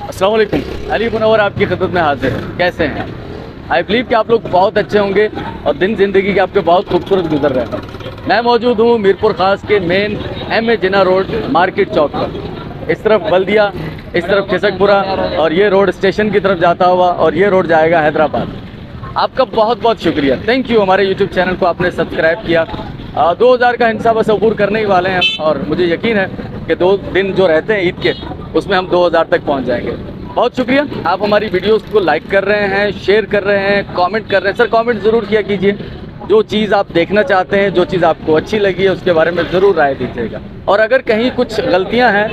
अस्सलाम वालेकुम, अली मुनव्वर आपकी खिदमत में हाजिर है। कैसे हैं? आई बिलीव कि आप लोग बहुत अच्छे होंगे और दिन ज़िंदगी के आपके बहुत खूबसूरत गुजर रहे हैं। मैं मौजूद हूँ मीरपुर ख़ास के मेन M.A. जिन्ना रोड मार्केट चौक पर। इस तरफ बल्दिया, इस तरफ खिसकपुरा और ये रोड स्टेशन की तरफ जाता हुआ और ये रोड जाएगा हैदराबाद। आपका बहुत बहुत शुक्रिया, थैंक यू। हमारे यूट्यूब चैनल को आपने सब्सक्राइब किया। 2000 का हिस्सा बस अबूर करने ही वाले हैं और मुझे यकीन है कि 2 दिन जो रहते हैं ईद के, उसमें हम 2000 तक पहुंच जाएंगे। बहुत शुक्रिया। आप हमारी वीडियोस को लाइक कर रहे हैं, शेयर कर रहे हैं, कमेंट कर रहे हैं। सर कमेंट ज़रूर किया कीजिए, जो चीज़ आप देखना चाहते हैं, जो चीज़ आपको अच्छी लगी है उसके बारे में ज़रूर राय दीजिएगा। और अगर कहीं कुछ गलतियां हैं,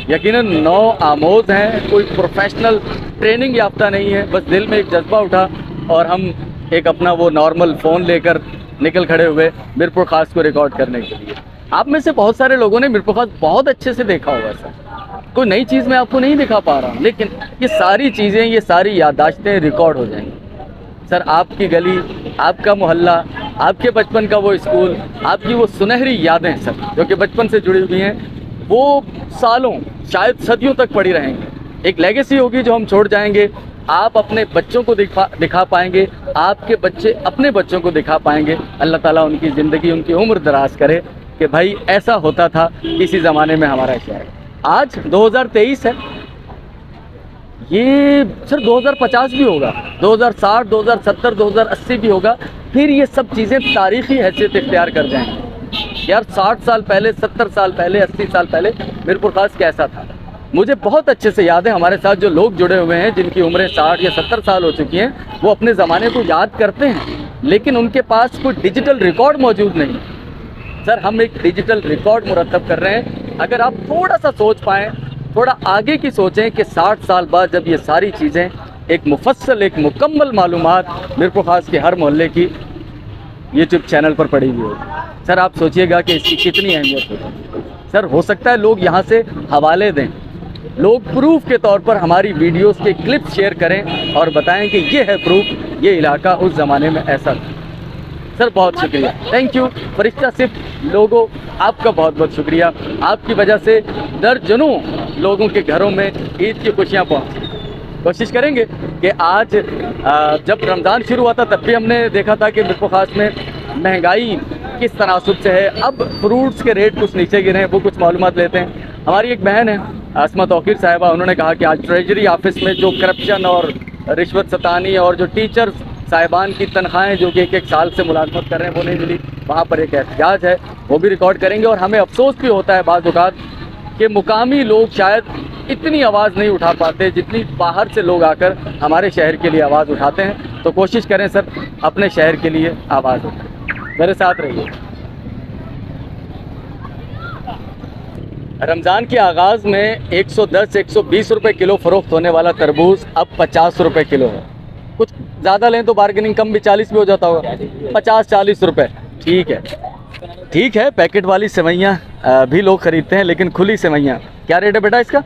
यकीनन नौ आमोज़ हैं, कोई प्रोफेशनल ट्रेनिंग याफ्ता नहीं है, बस दिल में एक जज्बा उठा और हम एक अपना वो नॉर्मल फ़ोन लेकर निकल खड़े हुए मीरपुर ख़ास को रिकॉर्ड करने के लिए। आप में से बहुत सारे लोगों ने मीरपुर ख़ास बहुत अच्छे से देखा होगा सर, कोई नई चीज़ मैं आपको नहीं दिखा पा रहा हूँ, लेकिन ये सारी चीज़ें, ये सारी याददाश्तें रिकॉर्ड हो जाएंगी। सर आपकी गली, आपका मोहल्ला, आपके बचपन का वो स्कूल, आपकी वो सुनहरी यादें सर जो कि बचपन से जुड़ी हुई हैं, वो सालों शायद सदियों तक पड़ी रहेंगी। एक लेगेसी होगी जो हम छोड़ जाएंगे। आप अपने बच्चों को दिखा पाएंगे, आपके बच्चे अपने बच्चों को दिखा पाएंगे। अल्लाह ताला उनकी ज़िंदगी, उनकी उम्र दराज करे कि भाई ऐसा होता था किसी ज़माने में हमारा शहर। आज 2023 है, ये सर 2050 भी होगा, 2060, 2070, 2080 भी होगा, फिर ये सब चीज़ें तारीख़ी हैसियत इख्तियार कर जाएंगी। यार 60 साल पहले, 70 साल पहले, 80 साल पहले मीरपुर ख़ास कैसा था, मुझे बहुत अच्छे से याद है। हमारे साथ जो लोग जुड़े हुए हैं जिनकी उम्रें 60 या 70 साल हो चुकी हैं, वो अपने ज़माने को याद करते हैं, लेकिन उनके पास कोई डिजिटल रिकॉर्ड मौजूद नहीं। सर हम एक डिजिटल रिकॉर्ड मुरतब कर रहे हैं। अगर आप थोड़ा सा सोच पाएँ, थोड़ा आगे की सोचें कि 60 साल बाद जब ये सारी चीज़ें एक मुफस्सल, एक मुकम्मल मालूमात मीरपुर ख़ास के हर मोहल्ले की यूट्यूब चैनल पर पड़ी हुई होगी, सर आप सोचिएगा कि इसकी कितनी अहमियत होगी। सर हो सकता है लोग यहाँ से हवाले दें, लोग प्रूफ के तौर पर हमारी वीडियोस के क्लिप शेयर करें और बताएं कि ये है प्रूफ, ये इलाका उस ज़माने में ऐसा था। सर बहुत शुक्रिया, थैंक यू। फरिश्ता सिर्फ लोगों, आपका बहुत बहुत शुक्रिया। आपकी वजह से दर्जनों लोगों के घरों में ईद की खुशियाँ पहुँची। कोशिश करेंगे कि आज जब रमज़ान शुरू हुआ था तब भी हमने देखा था कि मीरपुर ख़ास में महंगाई किस तनासुब से है। अब फ्रूट्स के रेट कुछ नीचे गिरे हैं, वो कुछ मालूमात लेते हैं। हमारी एक बहन है आसमा तौकीर साहिबा, उन्होंने कहा कि आज ट्रेजरी ऑफिस में जो करप्शन और रिश्वत सतानी और जो टीचर साहिबान की तनख्वाहें जो कि एक साल से मुलाजमत कर रहे हैं वो नहीं मिली, वहाँ पर एक एहतिजाज है, वो भी रिकॉर्ड करेंगे। और हमें अफसोस भी होता है बाज़ औक़ात कि मुकामी लोग शायद इतनी आवाज़ नहीं उठा पाते जितनी बाहर से लोग आकर हमारे शहर के लिए आवाज़ उठाते हैं। तो कोशिश करें सर अपने शहर के लिए आवाज़ उठाएं, मेरे साथ रहिए। रमज़ान के आगाज़ में 110-120 रुपये किलो फ़रोख्त होने वाला तरबूज अब 50 रुपये किलो है। कुछ ज़्यादा लें तो बार्गेनिंग कम भी 40 भी हो जाता होगा, 50-40 रुपये ठीक है, ठीक है। पैकेट वाली सेवइयाँ भी लोग ख़रीदते हैं, लेकिन खुली सेवइयाँ क्या रेट है बेटा इसका?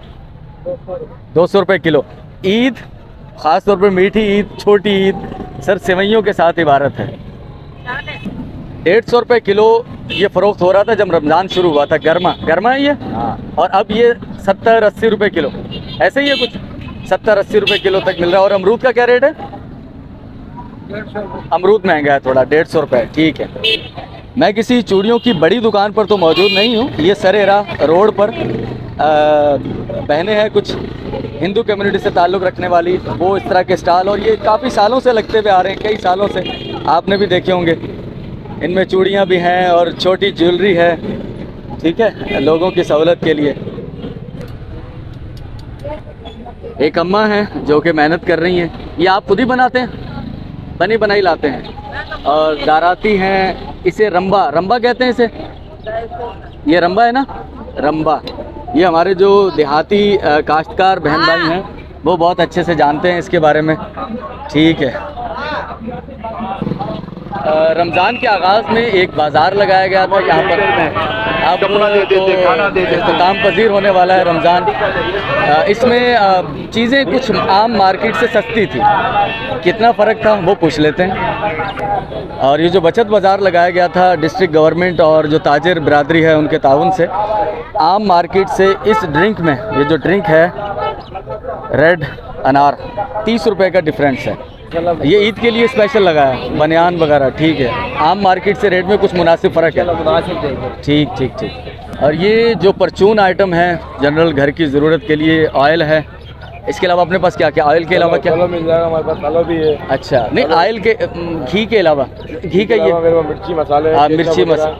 200 रुपये किलो। ईद ख़ास तौर पर मीठी ईद, छोटी ईद सर सेवइयों के साथ इबारत है। 150 रुपये किलो ये फ़रोख्त हो रहा था जब रमज़ान शुरू हुआ था। गर्मा है ये, और अब ये 70-80 रुपये किलो, ऐसे ही है कुछ 70-80 रुपये किलो तक मिल रहा है। और अमरूद का क्या रेट है? अमरूद महंगा है थोड़ा, 150 रुपये ठीक है। मैं किसी चूड़ियों की बड़ी दुकान पर तो मौजूद नहीं हूँ, ये सरेरा रोड पर बहनें हैं कुछ हिंदू कम्युनिटी से ताल्लुक़ रखने वाली, वो इस तरह के स्टॉल, और ये काफ़ी सालों से लगते हुए आ रहे हैं, कई सालों से, आपने भी देखे होंगे। इनमें चूड़ियाँ भी हैं और छोटी ज्वेलरी है, ठीक है, लोगों की सहूलत के लिए। एक अम्मा हैं जो कि मेहनत कर रही हैं। ये आप खुद ही बनाते हैं? बनी बनाई लाते हैं। और दाराती हैं, इसे रंबा कहते हैं इसे, ये रंबा है ना, रंबा। ये हमारे जो देहाती काश्तकार बहन भाई हैं वो बहुत अच्छे से जानते हैं इसके बारे में, ठीक है। रमज़ान के आगाज़ में एक बाज़ार लगाया गया था यहाँ पर, अब तो इख्तिताम पजीर होने वाला है रमज़ान। इसमें चीज़ें कुछ आम मार्केट से सस्ती थी, कितना फ़र्क था वो पूछ लेते हैं। और ये जो बचत बाज़ार लगाया गया था डिस्ट्रिक्ट गवर्नमेंट और जो ताजिर बिरादरी है उनके ताउन से, आम मार्केट से इस ड्रिंक में, ये जो ड्रिंक है रेड अनार, 30 रुपये का डिफरेंस है। ये ईद के लिए स्पेशल लगा है, बनियान वगैरह, ठीक है। आम मार्केट से रेट में कुछ मुनासिब फ़र्क है, ठीक ठीक ठीक। और ये जो परचून आइटम है जनरल घर की ज़रूरत के लिए, ऑयल है। इसके अलावा अपने पास क्या क्या, ऑयल के अलावा क्या मिल जाएगा? हमारे पास आलू भी है। अच्छा, नहीं ऑयल के, घी के अलावा, घी का ये मिर्ची मसाले,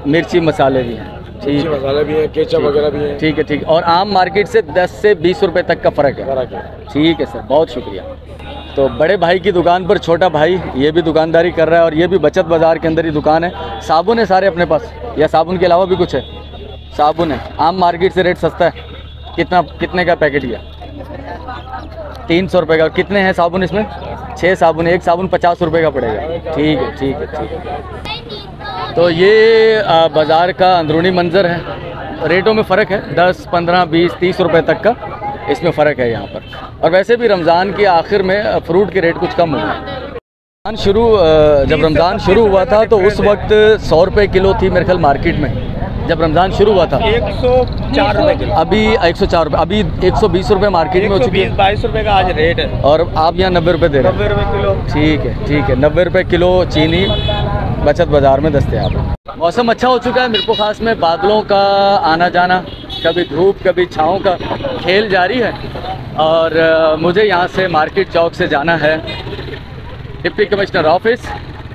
मिर्ची मसाले भी हैं, ठीक, मसाले भी हैं, केचप वगैरह भी हैं, ठीक है ठीक। और आम मार्केट से 10 से 20 रुपए तक का फ़र्क है, ठीक है सर, बहुत शुक्रिया। तो बड़े भाई की दुकान पर छोटा भाई ये भी दुकानदारी कर रहा है और ये भी बचत बाज़ार के अंदर ही दुकान है। साबुन है सारे अपने पास, या साबुन के अलावा भी कुछ है? साबुन है, आम मार्केट से रेट सस्ता है। कितने का पैकेट किया? 300 रुपये का। कितने हैं साबुन इसमें? 6 साबुन, एक साबुन 50 रुपये का पड़ेगा, ठीक है ठीक है ठीक है। तो ये बाज़ार का अंदरूनी मंज़र है। रेटों में फ़र्क है, 10, 15, 20, 30 रुपये तक का इसमें फ़र्क है यहाँ पर। और वैसे भी रमज़ान के आखिर में फ्रूट के रेट कुछ कम हुए हैं। जब रमज़ान शुरू हुआ था तो उस वक्त 100 रुपये किलो थी मेरे ख्याल मार्केट में, जब रमज़ान शुरू हुआ था। 104 रुपये किलो, अभी 104 रुपये, अभी 120 रुपये मार्केट में हो चुकी है। 22 रुपये का आज रेट है। और आप यहाँ 90 रुपये दे रहे हैं? 90 रुपये किलो, ठीक है ठीक है। 90 रुपये किलो चीनी बचत बाज़ार में दस्तयाब है। मौसम अच्छा हो चुका है, मिरपुर खास में बादलों का आना जाना, कभी धूप कभी छाँव का खेल जारी है। और मुझे यहाँ से मार्केट चौक से जाना है डिप्टी कमिश्नर ऑफिस,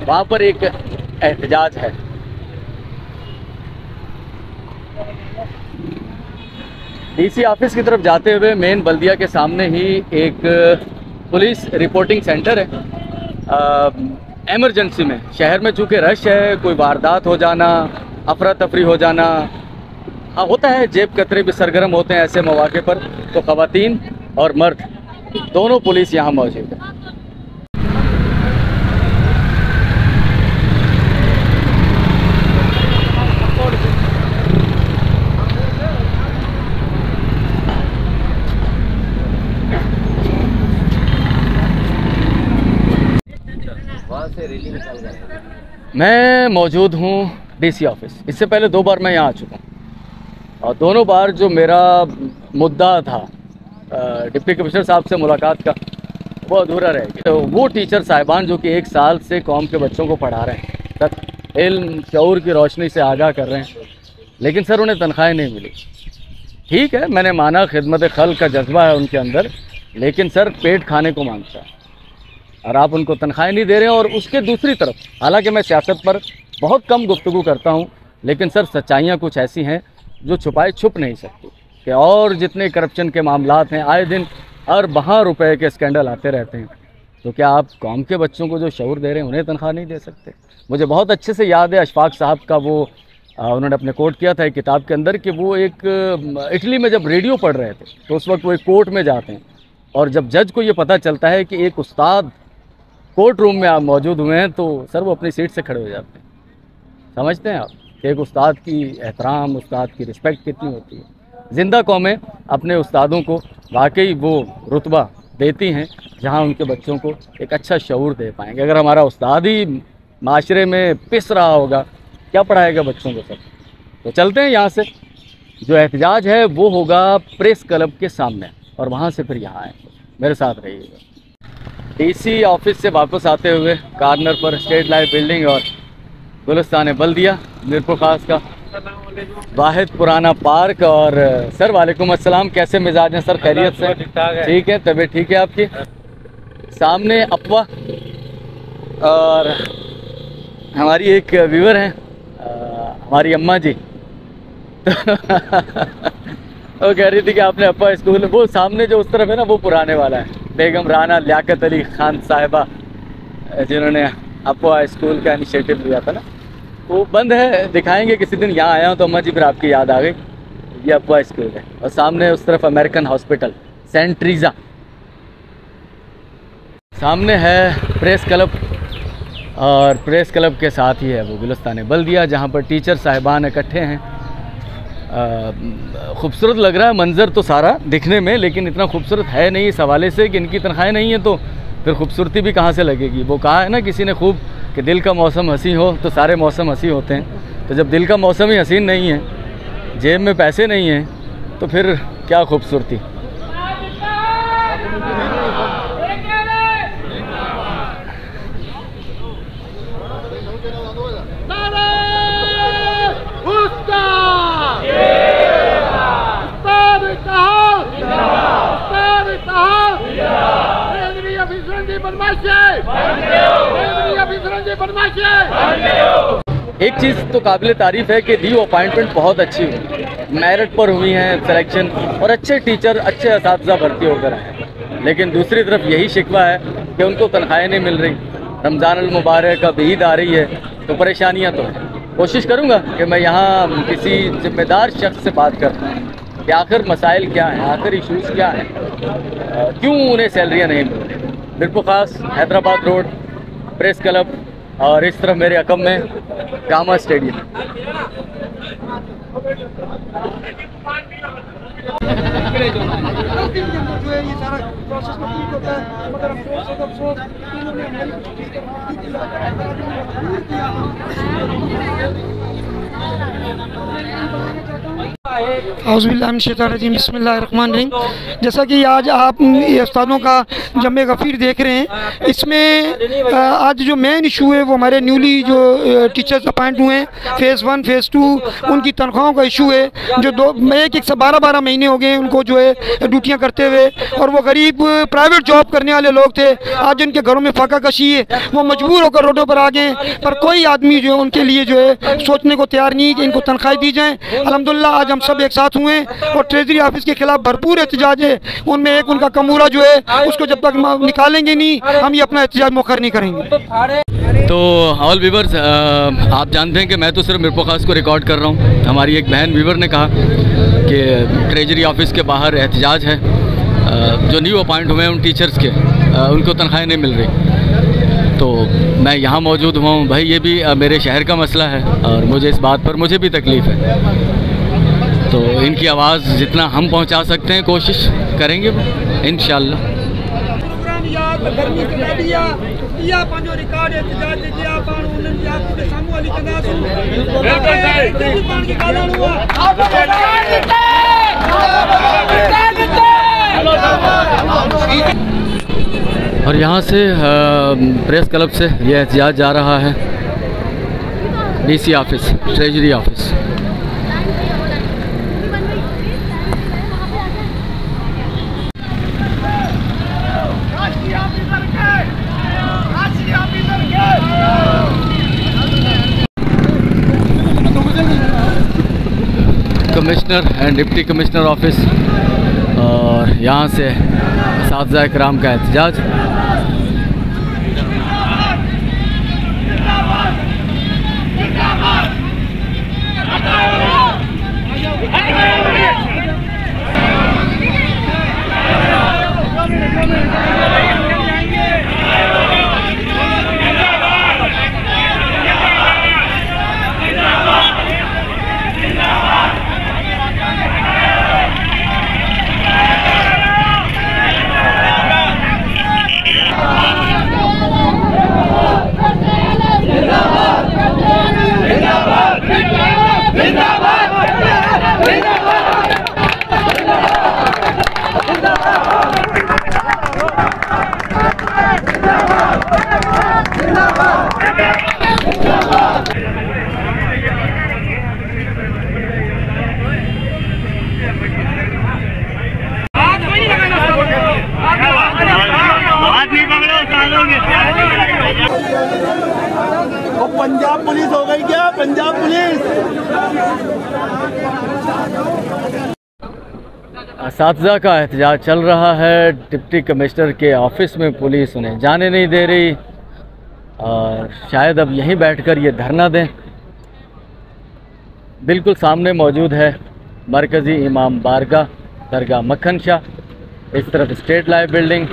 वहाँ पर एक एहतजाज है। डीसी ऑफिस की तरफ जाते हुए मेन बल्दिया के सामने ही एक पुलिस रिपोर्टिंग सेंटर है। एमरजेंसी में शहर में चूँकि रश है, कोई वारदात हो जाना, अफरा तफरी हो जाना, हाँ होता है, जेब कतरे भी सरगर्म होते हैं ऐसे मौके पर, तो ख़वातीन और मर्द दोनों पुलिस यहाँ मौजूद है। मैं मौजूद हूँ डीसी ऑफिस। इससे पहले 2 बार मैं यहाँ आ चुका हूँ और दोनों बार जो मेरा मुद्दा था डिप्टी कमिश्नर साहब से मुलाकात का, वो अधूरा रह गया। तो वो टीचर साहिबान जो कि 1 साल से कौम के बच्चों को पढ़ा रहे हैं, तक इल्म शऊर की रोशनी से आगाह कर रहे हैं, लेकिन सर उन्हें तनख्वाहें नहीं मिली। ठीक है, मैंने माना खिदमत खल का जज्बा है उनके अंदर, लेकिन सर पेट खाने को मांगता है और आप उनको तनख्वाहें नहीं दे रहे हैं। और उसके दूसरी तरफ, हालांकि मैं सियासत पर बहुत कम गुफ्तगू करता हूं, लेकिन सर सच्चाइयां कुछ ऐसी हैं जो छुपाए छुप नहीं सकती कि और जितने करप्शन के मामलात हैं, आए दिन हर बहां रुपए के स्कैंडल आते रहते हैं। तो क्या आप कौम के बच्चों को जो शऊर दे रहे हैं उन्हें तनख्वाह नहीं दे सकते? मुझे बहुत अच्छे से याद है अशफाक साहब का वो उन्होंने अपने कोट किया था एक किताब के अंदर कि वो एक इटली में जब रेडियो पढ़ रहे थे तो उस वक्त वो एक कोर्ट में जाते हैं और जब जज को ये पता चलता है कि एक उस्ताद कोर्ट रूम में आप मौजूद हुए हैं, तो सर वो अपनी सीट से खड़े हो जाते हैं। समझते हैं आप कि एक उस्ताद की एहतराम, उस्ताद की रिस्पेक्ट कितनी होती है। ज़िंदा कौमें अपने उस्तादों को वाकई वो रुतबा देती हैं जहां उनके बच्चों को एक अच्छा शऊर दे पाएंगे। अगर हमारा उस्ताद ही माशरे में पिस रहा होगा, क्या पढ़ाएगा बच्चों को सर? तो चलते हैं यहाँ से। जो एहतजाज है वो होगा प्रेस क्लब के सामने और वहाँ से फिर यहाँ आए। मेरे साथ रहिएगा। डीसी ऑफिस से वापस आते हुए कार्नर पर स्टेट लाइफ बिल्डिंग और गुलिस्तान बल्दिया मिरपुर खास का वाहिद पुराना पार्क। और सर वालेकुम अस्सलाम, कैसे मिजाज हैं सर? खैरियत से? ठीक है, तबीयत ठीक है आपकी? सामने अपवा और हमारी एक व्यूअर हैं हमारी अम्मा जी वो कह रही थी कि आपने अपवा स्कूल, वो सामने जो उस तरफ है ना वो पुराने वाला है, बेगम राना लियाकत अली खान साहिबा जिन्होंने अपवा स्कूल का इनिशिएटिव लिया था ना, वो बंद है। दिखाएंगे किसी दिन, यहाँ आया हूँ तो अम्मा जी फिर आपकी याद आ गई। ये अपवा स्कूल है और सामने उस तरफ अमेरिकन हॉस्पिटल सेंट ट्रीजा, सामने है प्रेस क्लब और प्रेस क्लब के साथ ही है वो गुलिस्तान बल्दिया जहाँ पर टीचर साहिबान इकट्ठे हैं। खूबसूरत लग रहा है मंज़र तो सारा दिखने में, लेकिन इतना खूबसूरत है नहीं इस हवाले से कि इनकी तनख्वाहें नहीं है तो फिर खूबसूरती भी कहाँ से लगेगी। वो कहा है ना किसी ने खूब कि दिल का मौसम हंसी हो तो सारे मौसम हंसी होते हैं। तो जब दिल का मौसम ही हसीन नहीं है, जेब में पैसे नहीं हैं, तो फिर क्या खूबसूरती। एक चीज़ तो काबिल तारीफ़ है कि न्यू अपॉइंटमेंट बहुत अच्छी हुई, मेरिट पर हुई हैं सिलेक्शन, और अच्छे टीचर अच्छे असातिज़ा भर्ती होकर आए। लेकिन दूसरी तरफ यही शिकवा है कि उनको तनख्वाहें नहीं मिल रही। रमज़ान अल मुबारक, अब ईद आ रही है, तो परेशानियां तो हैं। कोशिश करूंगा कि मैं यहाँ किसी ज़िम्मेदार शख्स से बात करूँ कि आखिर मसाइल क्या हैं, आखिर इशूज़ क्या हैं, क्यों उन्हें सैलरियाँ नहीं मिल रही। बिरपुर खास, हैदराबाद रोड, प्रेस क्लब, और इस तरफ मेरे अकम में गामा स्टेडियम। औज़ुबिल्लाहिमिनश्शैतानिर्रजीम, बिस्मिल्लाहिर्रहमानिर्रहीम। जैसा कि आज आप ये उस्तादों का जमे गफ़ीर देख रहे हैं, इसमें आज जो मेन इशू है वो हमारे न्यूली जो टीचर्स अपॉइंट हुए हैं फ़ेज़ 1 फ़ेज़ 2, उनकी तनख्वाहों का इशू है। जो 1 से 12 महीने हो गए उनको जो है ड्यूटियाँ करते हुए, और वो गरीब प्राइवेट जॉब करने वाले लोग थे, आज उनके घरों में फाका कशी है, वो मजबूर होकर रोडों पर आ गए। पर कोई आदमी जो है उनके लिए जो है सोचने को तैयार नहीं कि इनको तनख्वाहें दी जाएँ। अल्हम्दुलिल्लाह आज हम सब एक साथ हुए और ट्रेजरी ऑफिस के खिलाफ भरपूर एहतजाज है। उनमें एक उनका कमूरा जो है उसको जब तक निकालेंगे नहीं, हम ये अपना एहतजाज मुखर नहीं करेंगे। तो ऑल व्यूवर्स, आप जानते हैं कि मैं तो सिर्फ बिरपुर खास को रिकॉर्ड कर रहा हूँ। हमारी एक बहन व्यूवर ने कहा कि ट्रेजरी ऑफिस के बाहर एहतजाज है, जो न्यू अपॉइंट हुए हैं उन टीचर्स के, उनको तनख्वाहें नहीं मिल रही। तो मैं यहाँ मौजूद हुआ हूँ। भाई ये भी मेरे शहर का मसला है और मुझे इस बात पर मुझे भी तकलीफ़ है। तो इनकी आवाज़ जितना हम पहुंचा सकते हैं कोशिश करेंगे इंशाअल्लाह। और यहाँ से प्रेस क्लब से यह एहतजाज जा रहा है DC office, treasury office. Commissioner and deputy commissioner office, और यहाँ से असातिज़ा इकराम का एहतजाज। पंजाब पुलिस हो गई क्या? पंजाब पुलिस। असातिज़ा का एहतजाज चल रहा है। डिप्टी कमिश्नर के ऑफिस में पुलिस उन्हें जाने नहीं दे रही और शायद अब यहीं बैठकर ये धरना दें। बिल्कुल सामने मौजूद है मरकज़ी इमाम बारगाह दरगाह मक्खन शाह, इस तरफ स्टेट लाइव बिल्डिंग,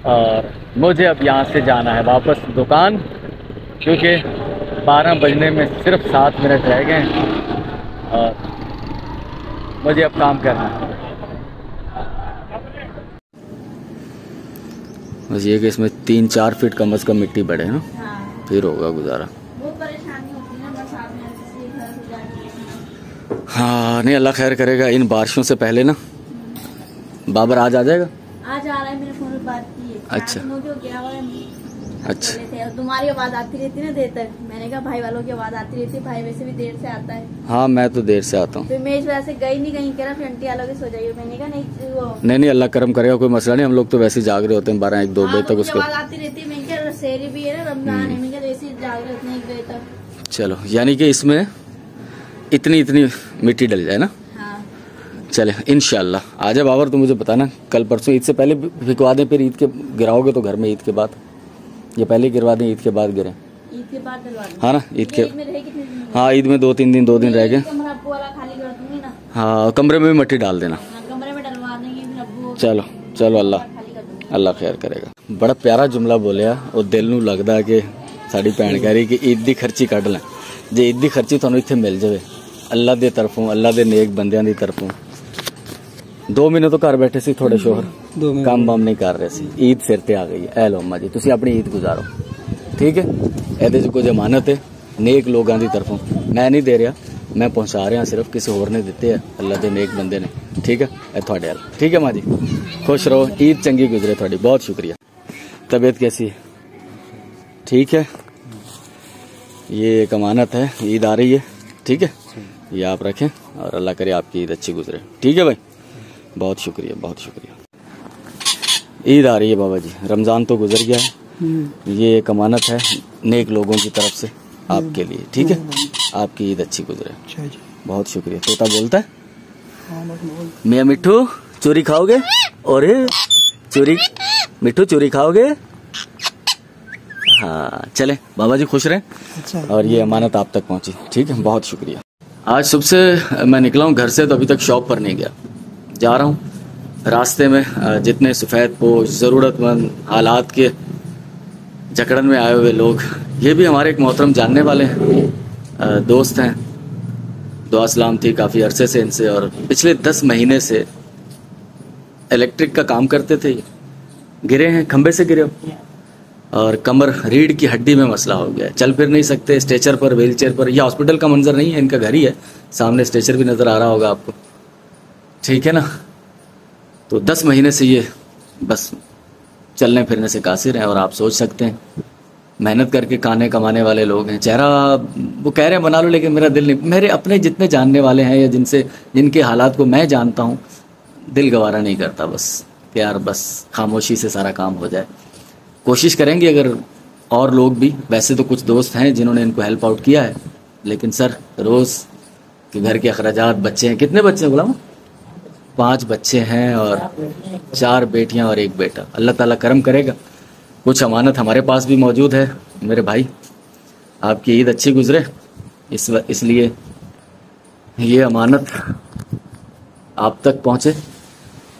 और मुझे अब यहाँ से जाना है वापस दुकान, क्योंकि 12 बजने में सिर्फ 7 मिनट रह गए हैं और मुझे अब काम करना है। बस ये कि इसमें 3-4 फीट कम से कम मिट्टी बढ़े ना। फिर होगा गुजारा। बहुत परेशानी होती है ना बरसात में, इसलिए घर हो जाती है। हाँ नहीं, अल्लाह खैर करेगा। इन बारिशों से पहले ना बाबर आज आ जाएगा। आज आ रहा है, मैंने फोन पे बात की है। अच्छा। हो गया हुआ है। अच्छा। और तुम्हारी आवाज आती रहती है ना देर तक, मैंने कहा भाई वालों की आवाज आती रहती है, भाई वैसे भी देर से आता है। हाँ मैं तो देर से आता हूँ। फिर मैं इस वजह से गई नहीं, कहीं कह रहा फिर आंटी आलोगे सो जाइए, मैंने कहा नहीं वो नहीं अल्लाह करम करेगा, कोई मसला नहीं। हम लोग तो वैसे ही जाग रहे होते हैं 12-1-2 बजे तक। उसको आवाज आती रहती है, मैंने कहा शेरी भी है ना, रमजान है, मैंने कहा ऐसे जाग रहे होते हैं 1 बजे तक। चलो, यानी कि इसमें इतनी मिट्टी डल जाए ना। हाँ चले इंशाल्लाह। आजा बाबर, तो मुझे बताना कल परसों ईद से पहले भिजवा दें, फिर ईद के गिराओगे तो घर में ईद के बाद, ये पहले गिरवा दें ईद के बाद गिरे। ईद के बाद डलवा दूँ। हाँ ना, ईद के। में रहे कितने दिन? हाँ ईद में 2-3 दिन, 2 दिन रह गए। कमरा अब्बू वाला खाली कर दूंगी ना। हाँ कमरे में भी मिट्टी डाल देना। हाँ, कमरे में डलवा देंगे, फिर अब्बू चलो चलो, अल्लाह खाली कर दूंगी। अल्लाह खैर करेगा। बड़ा प्यारा जुमला बोलिया और दिल नू लगदा कि साडी भैन कह रही कि ईद दी खर्ची कढ लें। जे ईद दी खर्ची तुहानू इत्थे मिल जावे अल्लाह दे तरफों, अल्लाह दे नेक बंदियां दी तरफों। 2 महीने तो घर बैठे सी, थोड़े शोहर काम बाम नहीं कर रहे सी। ईद सिर ते आ गई है। ए लो अम्मा जी, तुसी अपनी ईद गुजारो, ठीक है। ਇਹਦੇ 'ਚ कुछ अमानत है नेक लोगों की तरफों, मैं नहीं दे रहा, मैं पहुंचा रहा सिर्फ, किसी होर ने दिते है, अल्लाह के नेक बंदे ने, ठीक है। ये थोड़े हाल, ठीक है माँ जी, खुश रहो, ईद चंगी गुजरे थोड़ी, बहुत शुक्रिया। तबीयत कैसी है? ठीक है। ये एक अमानत है, ईद आ रही है, ठीक है, ये आप रखें और अल्लाह करे आपकी ईद अच्छी गुजरे, ठीक है भाई। बहुत शुक्रिया, बहुत शुक्रिया। ईद आ रही है बाबा जी, रमज़ान तो गुजर गया है, ये एक अमानत है नेक लोगों की तरफ से आपके लिए, ठीक है। आपकी ईद अच्छी गुजरे, बहुत शुक्रिया। तोता बोलता है मियाँ मिट्ठू चोरी खाओगे? और चोरी मिट्ठू चोरी खाओगे? हाँ चले बाबा जी, खुश रहें। और ये अमानत आप तक पहुंची, ठीक है, बहुत शुक्रिया। आज सुबह से मैं निकला हूँ घर से, तो अभी तक शॉप पर नहीं गया, जा रहा हूँ। रास्ते में जितने सफ़ेदपोश ज़रूरतमंद हालात के जकड़न में आए हुए लोग, ये भी हमारे एक मोहतरम जानने वाले हैं, दोस्त हैं, दुआ सलाम थी काफ़ी अरसे से इनसे, और पिछले 10 महीने से इलेक्ट्रिक का काम करते थे, गिरे हैं, खंबे से गिरे और कमर रीढ़ की हड्डी में मसला हो गया है, चल फिर नहीं सकते, स्ट्रेचर पर, व्हील चेयर पर। यह हॉस्पिटल का मंजर नहीं है, इनका घर ही है, सामने स्ट्रेचर भी नज़र आ रहा होगा आपको, ठीक है ना। तो 10 महीने से ये बस चलने फिरने से कासिर हैं, और आप सोच सकते हैं मेहनत करके खाने कमाने वाले लोग हैं। चेहरा वो कह रहे हैं बना लो, लेकिन मेरा दिल नहीं, मेरे अपने जितने जानने वाले हैं या जिनके हालात को मैं जानता हूँ, दिल गवारा नहीं करता बस कि यार बस खामोशी से सारा काम हो जाए। कोशिश करेंगे अगर और लोग भी, वैसे तो कुछ दोस्त हैं जिन्होंने इनको हेल्प आउट किया है, लेकिन सर रोज़ के घर के अखराजात, बच्चे हैं, कितने बच्चे हैं गुलाम? 5 बच्चे हैं और 4 बेटियां और 1 बेटा। अल्लाह ताला करम करेगा। कुछ अमानत हमारे पास भी मौजूद है मेरे भाई, आपकी ईद अच्छी गुजरे, इसलिए ये अमानत आप तक पहुँचे।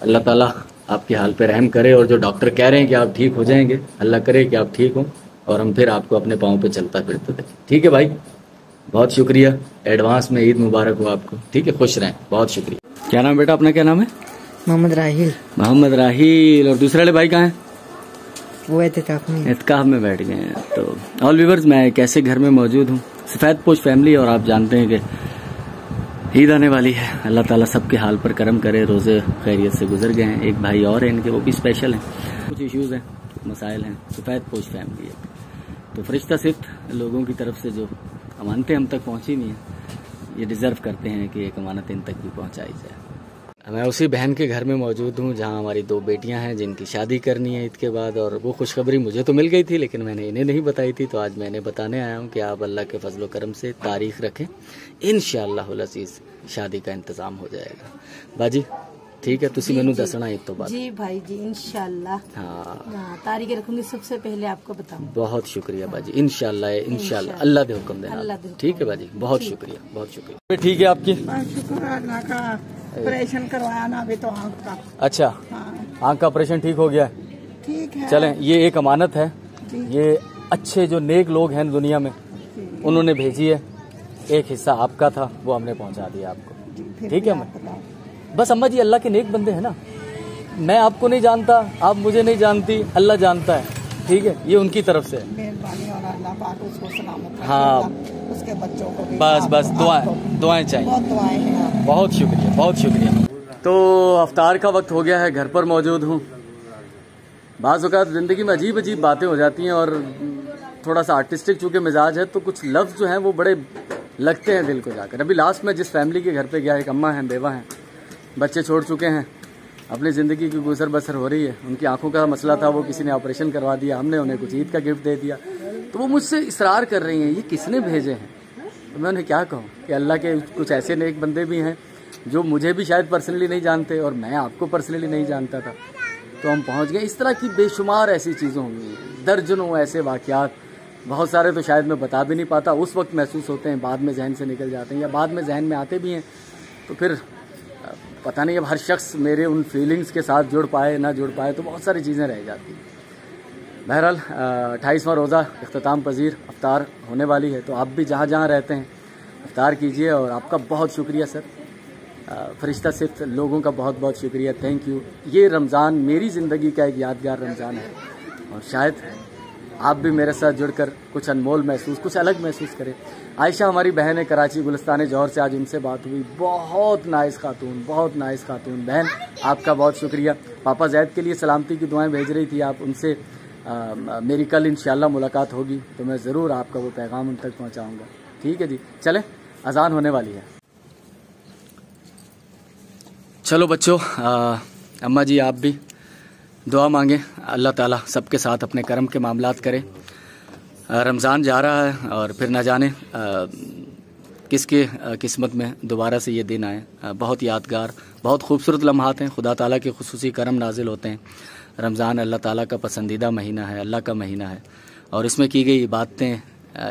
अल्लाह ताला आपके हाल पे रहम करे, और जो डॉक्टर कह रहे हैं कि आप ठीक हो जाएंगे, अल्लाह करे कि आप ठीक हों और हम फिर आपको अपने पाँव पे चलता फिरते देखें, ठीक है भाई। बहुत शुक्रिया, एडवांस में ईद मुबारक हो आपको, ठीक है, खुश रहें, बहुत शुक्रिया। क्या नाम बेटा अपना, क्या नाम है? मोहम्मद राहिल। मोहम्मद राहिल। और दूसरे वाले भाई कहाँ हैं? वो एहतिकाफ में बैठ गए हैं। तो ऑल व्यूअर्स, मैं एक ऐसे घर में मौजूद हूँ, सफ़ेदपोश फैमिली, और आप जानते हैं कि ईद आने वाली है। अल्लाह ताला सबके हाल पर करम करे, रोज़े खैरियत से गुजर गए हैं। एक भाई और हैं इनके, वो भी स्पेशल हैं, कुछ इश्यूज़ हैं, मसाइल हैं, सफ़ेदपोश फैमिली है। तो फरिश्ता सिर्फ लोगों की तरफ से जो अमानतें हम तक पहुँची नहीं हैं, ये डिज़र्व करते हैं कि एक अमानत इन तक भी पहुँचाई जाए। मैं उसी बहन के घर में मौजूद हूँ जहाँ हमारी 2 बेटियाँ हैं जिनकी शादी करनी है ईद के बाद, और वो खुशखबरी मुझे तो मिल गई थी लेकिन मैंने इन्हें नहीं बताई थी, तो आज मैंने बताने आया हूँ कि आप अल्लाह के फजल करम से तारीख रखें, इंशाअल्लाह अज़ीज़ शादी का इंतज़ाम हो जाएगा। बाजी ठीक है, तुसी मैनू दसना ईद तो बाद। जी भाई जी, इंशाल्लाह। हाँ तारीख रखूंगी, सबसे पहले आपको बताऊंगी। बहुत शुक्रिया बाजी, इंशाल्लाह अल्लाह दे हुक्म देना, ठीक है बाजी, बहुत शुक्रिया, बहुत शुक्रिया। ठीक है आपकी? शुक्र अल्लाह का, ऑपरेशन करवाया ना अभी तो आँख का। अच्छा, आँख का ऑपरेशन ठीक हो गया? ठीक है। चलें, ये एक अमानत है, ये अच्छे जो नेक लोग हैं दुनिया में उन्होंने भेजी है, एक हिस्सा आपका था वो हमने पहुंचा दिया आपको, ठीक है। बस अम्मा जी अल्लाह के नेक बंदे हैं ना, मैं आपको नहीं जानता, आप मुझे नहीं जानती, अल्लाह जानता है, ठीक है, ये उनकी तरफ से है। मेहरबानी और अल्लाह पाक उसको सलामत रखे, हाँ। उसके बच्चों को भी बस दुआएं चाहिए। बहुत दुआएं हैं। बहुत शुक्रिया, बहुत शुक्रिया। तो अफ्तार का वक्त हो गया है, घर पर मौजूद हूँ। बाज़ औक़ात ज़िंदगी में अजीब अजीब बातें हो जाती हैं और थोड़ा सा आर्टिस्टिक चूँकि मिजाज है तो कुछ लफ्ज़ जो हैं वो बड़े लगते हैं दिल को जाकर। अभी लास्ट में जिस फैमिली के घर पे गया, एक अम्मा हैं, बेवा हैं, बच्चे छोड़ चुके हैं, अपनी ज़िंदगी की गुजर बसर हो रही है। उनकी आंखों का मसला था, वो किसी ने ऑपरेशन करवा दिया, हमने उन्हें कुछ ईद का गिफ्ट दे दिया। तो वो मुझसे इसरार कर रही हैं ये किसने भेजे हैं। तो मैं उन्हें क्या कहूँ कि अल्लाह के कुछ ऐसे नेक बंदे भी हैं जो मुझे भी शायद पर्सनली नहीं जानते और मैं आपको पर्सनली नहीं जानता था, तो हम पहुँच गए। इस तरह की बेशुमार ऐसी चीज़ें होंगी, दर्जनों ऐसे वाक़यात, बहुत सारे तो शायद मैं बता भी नहीं पाता, उस वक्त महसूस होते हैं, बाद में जहन से निकल जाते हैं या बाद में जहन में आते भी हैं। तो फिर पता नहीं अब हर शख्स मेरे उन फीलिंग्स के साथ जुड़ पाए ना जुड़ पाए, तो बहुत सारी चीज़ें रह जाती हैं। बहरहाल 28वां रोज़ा इख्तिताम पजीर अफ्तार होने वाली है, तो आप भी जहाँ जहाँ रहते हैं अफ्तार कीजिए। और आपका बहुत शुक्रिया सर, फरिश्ता सिर्फ लोगों का बहुत बहुत शुक्रिया, थैंक यू। ये रमज़ान मेरी ज़िंदगी का एक यादगार रमज़ान है और शायद आप भी मेरे साथ जुड़कर कुछ अनमोल महसूस, कुछ अलग महसूस करें। आयशा हमारी बहन है कराची गुलिस्तान जौहर से, आज उनसे बात हुई, बहुत नाइस खातून, बहुत नाइस खातून। बहन आपका बहुत शुक्रिया। पापा जैद के लिए सलामती की दुआएं भेज रही थी आप, उनसे मेरी कल इंशाल्लाह मुलाकात होगी तो मैं ज़रूर आपका वो पैगाम उन तक पहुँचाऊँगा। ठीक है जी, चलें अजान होने वाली है। चलो बच्चों, अम्मा जी आप भी दुआ मांगे, अल्लाह ताला सबके साथ अपने करम के मामलात करे। रमज़ान जा रहा है और फिर न जाने किसके किस्मत में दोबारा से ये दिन आए। बहुत यादगार, बहुत खूबसूरत लम्हात हैं, खुदा ताला के खुसूसी करम नाजिल होते हैं। रमज़ान अल्लाह ताला का पसंदीदा महीना है, अल्लाह का महीना है और इसमें की गई इबादतें,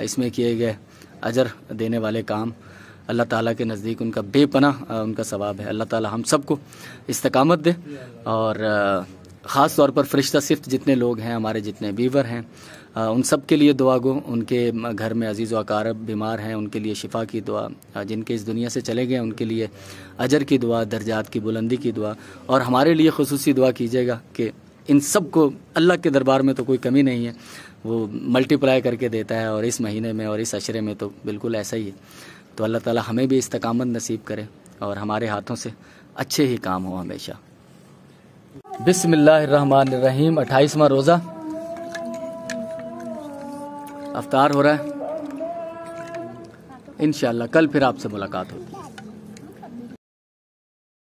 इसमें किए गए अजर देने वाले काम अल्लाह ताला के नज़दीक उनका बेपनाह उनका सवाब है। अल्लाह ताला हम सबको इस्तकामत दे और ख़ास तौर पर फरिश्ता सिफ्त जितने लोग हैं, हमारे जितने वीवर हैं, उन सब के लिए दुआ गो। उनके घर में अजीज़ व अकारब बीमार हैं, उनके लिए शिफा की दुआ। जिनके इस दुनिया से चले गए उनके लिए अजर की दुआ, दर्जात की बुलंदी की दुआ। और हमारे लिए खुसूसी दुआ कीजिएगा कि इन सब को अल्लाह के दरबार में तो कोई कमी नहीं है, वो मल्टीप्लाई करके देता है और इस महीने में और इस अशरे में तो बिल्कुल ऐसा ही है। तो अल्लाह ताला हमें भी इस्तकामत नसीब करे और हमारे हाथों से अच्छे ही काम हो हमेशा। बिस्मिल्लाहिर्रहमानिर्रहीम। 28वां रोज़ा अफ्तार हो रहा है। इंशाअल्लाह कल फिर आपसे मुलाकात होगी।